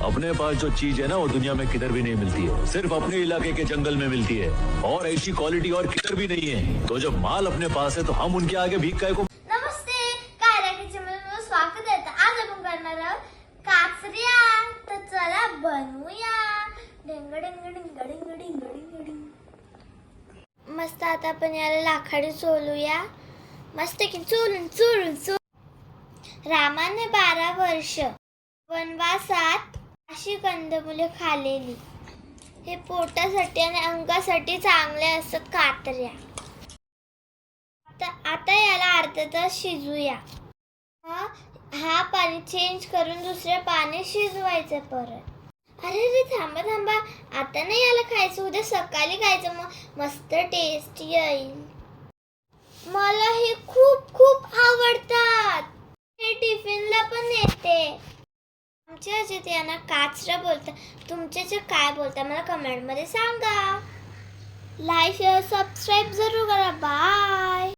अपने पास जो चीज है ना वो दुनिया में किधर भी नहीं मिलती है, सिर्फ अपने इलाके के जंगल में मिलती है और ऐसी क्वालिटी और किधर भी नहीं है। तो जब माल अपने पास है तो हम उनके आगे भीख काय को। नमस्ते, कायरा किचन मध्ये स्वागत आहे। आज आपण करणार आहोत काचऱ्या। तर चला बनवूया। डिंग डिंग डिंग डिंग डिंग डिंग डिंग। मस्त आता आपण याला लाकडी चोलूया। मस्त की चोलून चोलून चोल। रामाने 12 वर्ष वनवासात अशी कंदमुले खाल्लेली। हे पोटासाठी आणि अंगासाठी चांगले असतात काचऱ्या। आता याला अर्धा तास शिजवूया। हा पाणी चेंज करून दुसरे पाणी शिजवायचं परत। अरे थांबा थांबा, आता नाही याला खायचं, उद्या सकाळी खायचं, मग मस्त टेस्टी येईल। मला हे खूप खूप आवडतात। हे टिफिनला पण येते। आमच्या ह्याच्यात यांना काचरा बोलतात, तुमच्या ह्याच्यात काय बोलतात मला कमेंट मध्ये सांगा। लाईक शेअर सबस्क्राईब जरूर करा। बाय।